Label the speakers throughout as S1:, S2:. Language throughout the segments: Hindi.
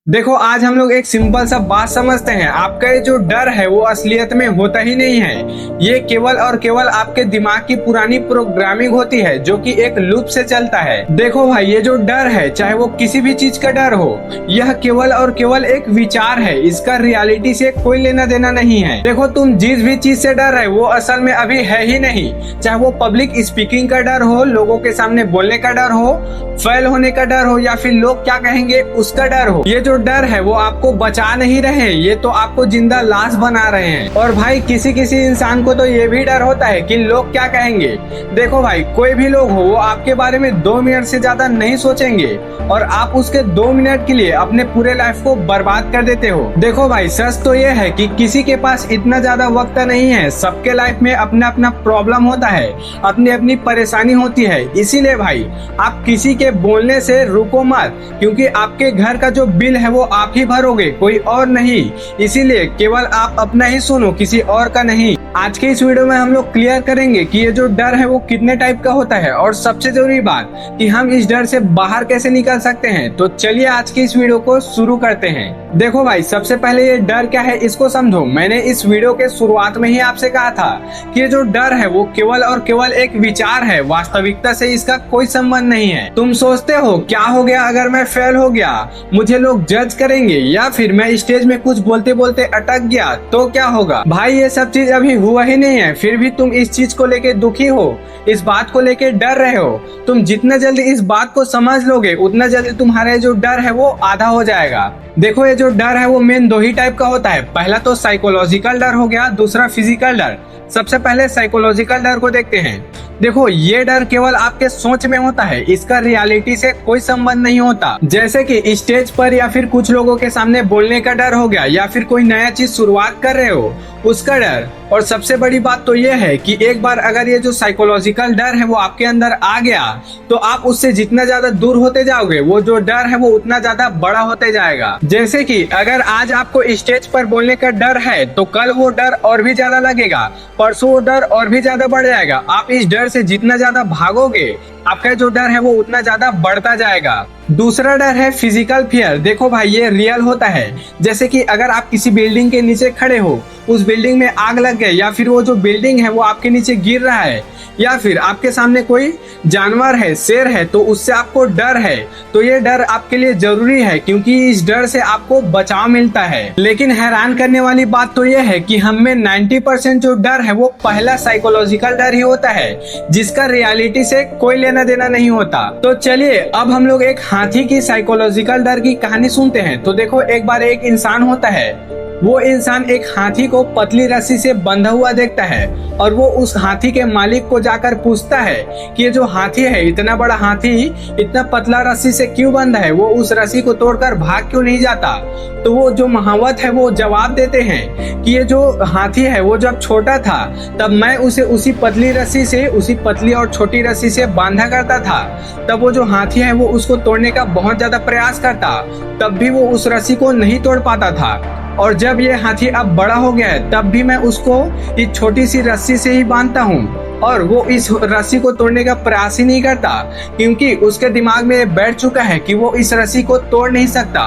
S1: देखो, आज हम लोग एक सिंपल सा बात समझते हैं। आपका ये जो डर है वो असलियत में होता ही नहीं है। ये केवल और केवल आपके दिमाग की पुरानी प्रोग्रामिंग होती है जो कि एक लूप से चलता है। देखो भाई, ये जो डर है, चाहे वो किसी भी चीज का डर हो, यह केवल और केवल एक विचार है। इसका रियलिटी से कोई लेना देना नहीं है। देखो, तुम जिस भी चीज से डर रहे वो असल में अभी है ही नहीं। चाहे वो पब्लिक स्पीकिंग का डर हो, लोगों के सामने बोलने का डर हो, फेल होने का डर हो, या फिर लोग क्या कहेंगे उसका डर हो। ये जो डर है वो आपको बचा नहीं रहे, ये तो आपको जिंदा लाश बना रहे हैं। और भाई, किसी किसी इंसान को तो ये भी डर होता है कि लोग क्या कहेंगे। देखो भाई, कोई भी लोग हो वो आपके बारे में 2 मिनट से ज्यादा नहीं सोचेंगे और आप उसके 2 मिनट के लिए अपने पूरे लाइफ को बर्बाद कर देते हो। देखो भाई, सच तो ये है कि किसी के पास इतना ज्यादा वक्त नहीं है। सबके लाइफ में अपना अपना प्रॉब्लम होता है, अपनी अपनी परेशानी होती है। इसीलिए भाई, आप किसी के बोलने से रुको मत, क्योंकि आपके घर का जो बिल है वो आप ही भरोगे, कोई और नहीं। इसीलिए केवल आप अपना ही सुनो, किसी और का नहीं। आज के इस वीडियो में हम लोग क्लियर करेंगे कि ये जो डर है वो कितने टाइप का होता है, और सबसे जरूरी बात कि हम इस डर से बाहर कैसे निकल सकते हैं। तो चलिए आज की इस वीडियो को शुरू करते हैं। देखो भाई, सबसे पहले ये डर क्या है इसको समझो। मैंने इस वीडियो के शुरुआत में ही आपसे कहा था कि ये जो डर है वो केवल और केवल एक विचार है, वास्तविकता से इसका कोई संबंध नहीं है। तुम सोचते हो क्या हो गया अगर मैं फेल हो गया, मुझे लोग जज करेंगे, या फिर मैं स्टेज में कुछ बोलते बोलते अटक गया तो क्या होगा। भाई, ये सब चीज अभी हुआ ही नहीं है, फिर भी तुम इस चीज को लेके दुखी हो, इस बात को लेके डर रहे हो। तुम जितना जल्दी इस बात को समझ लोगे उतना जल्दी तुम्हारा जो डर है वो आधा हो जाएगा। देखो, ये जो डर है वो मेन 2 ही टाइप का होता है। पहला तो साइकोलॉजिकल डर हो गया, दूसरा फिजिकल डर। सबसे पहले साइकोलॉजिकल डर को देखते हैं। देखो, ये डर केवल आपके सोच में होता है, इसका रियलिटी से कोई संबंध नहीं होता। जैसे कि स्टेज पर या फिर कुछ लोगों के सामने बोलने का डर हो गया, या फिर कोई नया चीज शुरुआत कर रहे हो उसका डर। और सबसे बड़ी बात तो ये है कि एक बार अगर ये जो साइकोलॉजिकल डर है वो आपके अंदर आ गया तो आप उससे जितना ज्यादा दूर होते जाओगे, वो जो डर है वो उतना ज्यादा बड़ा होते जाएगा। जैसे कि अगर आज आपको स्टेज पर बोलने का डर है तो कल वो डर और भी ज्यादा लगेगा, परसों वो डर और भी ज्यादा बढ़ जाएगा। आप इस डर से जितना ज्यादा भागोगे, आपका जो डर है वो उतना ज्यादा बढ़ता जाएगा। दूसरा डर है फिजिकल फियर। देखो भाई, ये रियल होता है। जैसे कि अगर आप किसी बिल्डिंग के नीचे खड़े हो, उस बिल्डिंग में आग लग गई, या फिर वो जो बिल्डिंग है वो आपके नीचे गिर रहा है, या फिर आपके सामने कोई जानवर है, शेर है, तो उससे आपको डर है। तो ये डर आपके लिए जरूरी है, क्योंकि इस डर से आपको बचाव मिलता है। लेकिन हैरान करने वाली बात तो ये है कि हम में 90% जो डर है वो पहला साइकोलॉजिकल डर ही होता है, जिसका रियलिटी से कोई लेना देना नहीं होता। तो चलिए अब हम लोग एक हाथी की साइकोलॉजिकल डर की कहानी सुनते हैं। तो देखो, एक बार एक इंसान होता है। वो इंसान एक हाथी को पतली रस्सी से बंधा हुआ देखता है, और वो उस हाथी के मालिक को जाकर पूछता है कि ये जो हाथी है, इतना बड़ा हाथी इतना पतला रस्सी से क्यों बंधा है, वो उस रस्सी को तोड़कर भाग क्यों नहीं जाता। तो वो जो महावत है वो जवाब देते हैं कि ये जो हाथी है वो जब छोटा था तब मैं उसे उसी पतली रस्सी से, उसी पतली और छोटी रस्सी से बांधा करता था। तब वो जो हाथी है वो उसको तोड़ने का बहुत ज्यादा प्रयास करता, तब भी वो उस रस्सी को नहीं तोड़ पाता था। और जब ये हाथी अब बड़ा हो गया है तब भी मैं उसको इस छोटी सी रस्सी से ही बांधता हूँ, और वो इस रस्सी को तोड़ने का प्रयास ही नहीं करता, क्योंकि उसके दिमाग में बैठ चुका है कि वो इस रस्सी को तोड़ नहीं सकता।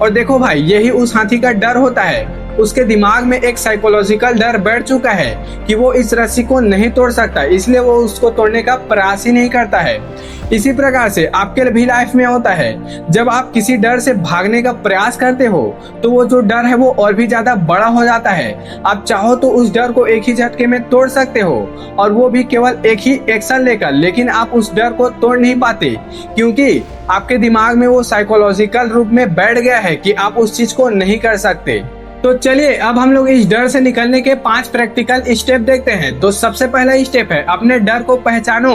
S1: और देखो भाई, यही उस हाथी का डर होता है। उसके दिमाग में एक साइकोलॉजिकल डर बैठ चुका है कि वो इस रस्सी को नहीं तोड़ सकता, इसलिए वो उसको तोड़ने का प्रयास ही नहीं करता है। इसी प्रकार से आपके भी लाइफ में होता है। जब आप किसी डर से भागने का प्रयास करते हो तो वो जो डर है वो और भी ज्यादा बड़ा हो जाता है। आप चाहो तो उस डर को एक ही झटके में तोड़ सकते हो, और वो भी केवल एक ही एक्शन लेकर, लेकिन आप उस डर को तोड़ नहीं पाते, क्योंकि आपके दिमाग में वो साइकोलॉजिकल रूप में बैठ गया है कि आप उस चीज को नहीं कर सकते। तो चलिए अब हम लोग इस डर से निकलने के 5 प्रैक्टिकल स्टेप देखते हैं। तो सबसे पहला स्टेप है अपने डर को पहचानो।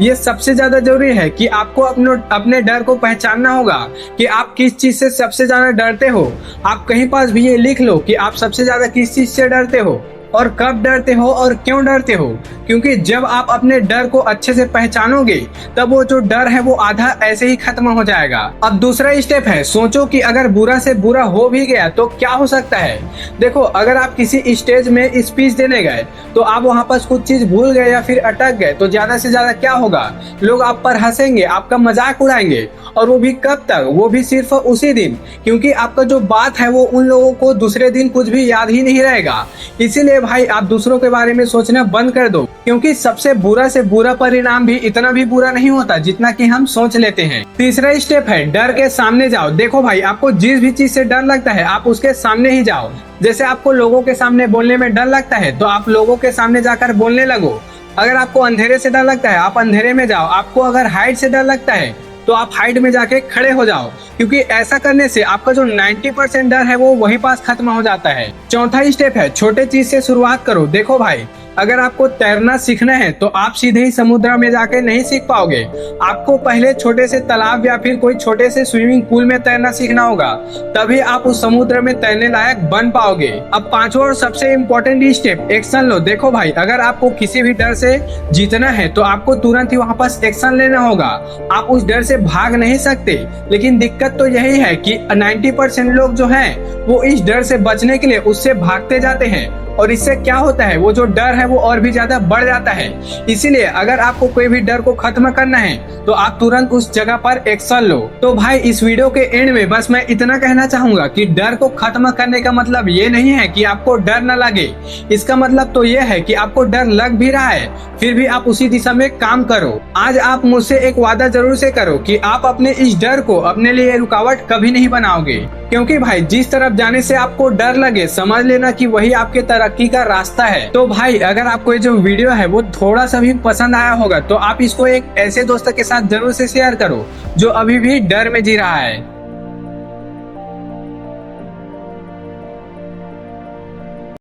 S1: ये सबसे ज्यादा जरूरी है कि आपको अपने डर को पहचानना होगा कि आप किस चीज से सबसे ज्यादा डरते हो। आप कहीं पास भी ये लिख लो कि आप सबसे ज्यादा किस चीज से डरते हो। और कब डरते हो और क्यों डरते हो, क्योंकि जब आप अपने डर को अच्छे से पहचानोगे तब वो जो डर है वो आधा ऐसे ही खत्म हो जाएगा। अब दूसरा स्टेप है, सोचो कि अगर बुरा से बुरा हो भी गया तो क्या हो सकता है। देखो, अगर आप किसी स्टेज में स्पीच देने गए तो आप वहां पर कुछ चीज भूल गए या फिर अटक गए तो ज्यादा से ज्यादा क्या होगा, लोग आप पर हंसेंगे, आपका मजाक उड़ाएंगे, और वो भी कब तक, वो भी सिर्फ उसी दिन, क्योंकि आपका जो बात है वो उन लोगों को दूसरे दिन कुछ भी याद ही नहीं रहेगा। इसीलिए भाई आप दूसरों के बारे में सोचना बंद कर दो, क्योंकि सबसे बुरा से बुरा परिणाम भी इतना भी बुरा नहीं होता जितना कि हम सोच लेते हैं। तीसरा स्टेप है, डर के सामने जाओ। देखो भाई, आपको जिस भी चीज से डर लगता है आप उसके सामने ही जाओ। जैसे आपको लोगों के सामने बोलने में डर लगता है तो आप लोगों के सामने जाकर बोलने लगो। अगर आपको अंधेरे से डर लगता है आप अंधेरे में जाओ। आपको अगर हाइट से डर लगता है तो आप हाइट में जाके खड़े हो जाओ, क्योंकि ऐसा करने से आपका जो 90% डर है वो वहीं पास खत्म हो जाता है। चौथा स्टेप है, छोटे चीज से शुरुआत करो। देखो भाई, अगर आपको तैरना सीखना है तो आप सीधे ही समुद्र में जाके नहीं सीख पाओगे। आपको पहले छोटे से तालाब या फिर कोई छोटे से स्विमिंग पूल में तैरना सीखना होगा, तभी आप उस समुद्र में तैरने लायक बन पाओगे। अब पांचवा और सबसे इम्पोर्टेंट स्टेप, एक्शन लो। देखो भाई, अगर आपको किसी भी डर से जीतना है तो आपको तुरंत ही वहाँ पास एक्शन लेना होगा। आप उस डर से भाग नहीं सकते, लेकिन दिक्कत तो यही है कि 90% लोग जो हैं वो इस डर से बचने के लिए उससे भागते जाते हैं, और इससे क्या होता है, वो जो डर है वो और भी ज्यादा बढ़ जाता है। इसीलिए अगर आपको कोई भी डर को खत्म करना है तो आप तुरंत उस जगह पर एक्शन लो। तो भाई, इस वीडियो के एंड में बस मैं इतना कहना चाहूंगा कि डर को खत्म करने का मतलब ये नहीं है कि आपको डर न लगे। इसका मतलब तो ये है कि आपको डर लग भी रहा है फिर भी आप उसी दिशा में काम करो। आज आप मुझसे एक वादा जरूर से करो कि आप अपने इस डर को अपने लिए रुकावट कभी नहीं बनाओगे, क्योंकि भाई जिस तरफ जाने से आपको डर लगे समझ लेना कि वही आपके तरक्की का रास्ता है। तो भाई, अगर आपको ये जो वीडियो है वो थोड़ा सा भी पसंद आया होगा तो आप इसको एक ऐसे दोस्त के साथ जरूर से शेयर करो जो अभी भी डर में जी रहा है।